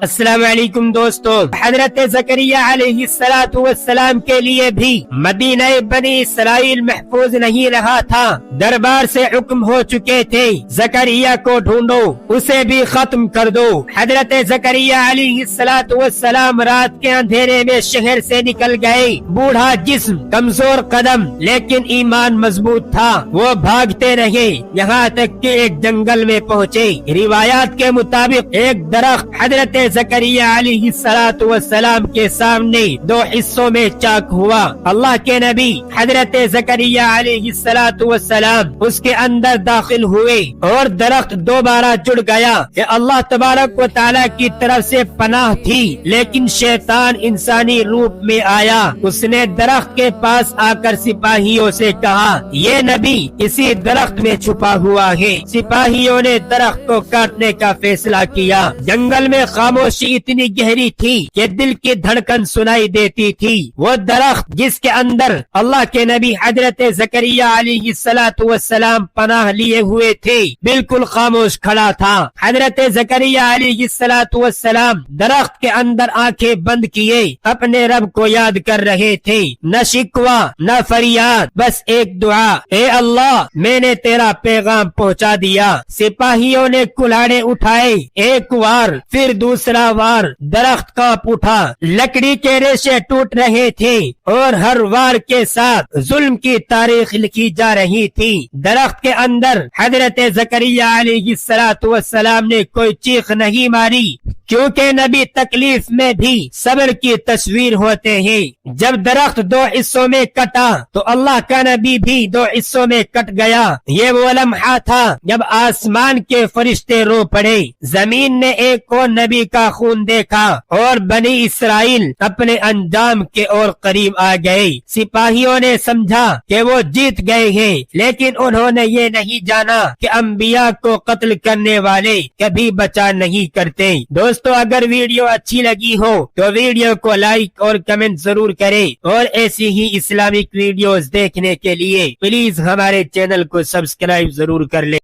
السلام علیکم دوستو، حضرت زکریا علیہ السلام کے لیے بھی مدینہ بنی اسرائیل محفوظ نہیں رہا تھا۔ دربار سے حکم ہو چکے تھے زکریا کو ڈھونڈو، اسے بھی ختم کر دو۔ حضرت زکریا علیہ السلام رات کے اندھیرے میں شہر سے نکل گئے۔ بوڑھا جسم، کمزور قدم، لیکن ایمان مضبوط تھا۔ وہ بھاگتے رہے یہاں تک کہ ایک جنگل میں پہنچے۔ روایات کے مطابق ایک درخت حضرت زکریا علیہ السلام کے سامنے دو حصوں میں چاک ہوا۔ اللہ کے نبی حضرت زکریا علیہ السلام اس کے اندر داخل ہوئے اور درخت دوبارہ جڑ گیا۔ کہ اللہ تبارک و تعالی کی طرف سے پناہ تھی، لیکن شیطان انسانی روپ میں آیا۔ اس نے درخت کے پاس آ کر سپاہیوں سے کہا، یہ نبی اسی درخت میں چھپا ہوا ہے۔ سپاہیوں نے درخت کو کاٹنے کا فیصلہ کیا۔ جنگل میں خاموشی اتنی گہری تھی کہ دل کی دھڑکن سنائی دیتی تھی۔ وہ درخت جس کے اندر اللہ کے نبی حضرت زکریا علیہ السلام پناہ لیے ہوئے تھے، بالکل خاموش کھڑا تھا۔ حضرت زکریا علیہ السلام درخت کے اندر آنکھیں بند کیے اپنے رب کو یاد کر رہے تھے۔ نہ شکوہ نہ فریاد، بس ایک دعا، اے اللہ میں نے تیرا پیغام پہنچا دیا۔ سپاہیوں نے کلاڑے اٹھائے، ایک وار پھر دوسرا وار درخت کانپ اٹھا۔ لکڑی کے ریشے ٹوٹ رہے تھے اور ہر وار کے ساتھ ظلم کی تاریخ لکھی جا رہی تھی۔ درخت کے اندر حضرت زکریا علیہ السلام نے کوئی چیخ نہیں ماری، کیونکہ نبی تکلیف میں بھی صبر کی تصویر ہوتے ہیں۔ جب درخت دو حصوں میں کٹا تو اللہ کا نبی بھی دو حصوں میں کٹ گیا۔ یہ وہ لمحہ تھا جب آسمان کے فرشتے رو پڑے۔ زمین نے ایک اور نبی کا خون دیکھا اور بنی اسرائیل اپنے انجام کے اور قریب آ گئے۔ سپاہیوں نے سمجھا کہ وہ جیت گئے ہیں، لیکن انہوں نے یہ نہیں جانا کہ انبیاء کو قتل کرنے والے کبھی بچا نہیں کرتے۔ دوستو، اگر ویڈیو اچھی لگی ہو تو ویڈیو کو لائک اور کمنٹ ضرور کریں، اور ایسی ہی اسلامک ویڈیوز دیکھنے کے لیے پلیز ہمارے چینل کو سبسکرائب ضرور کر لیں۔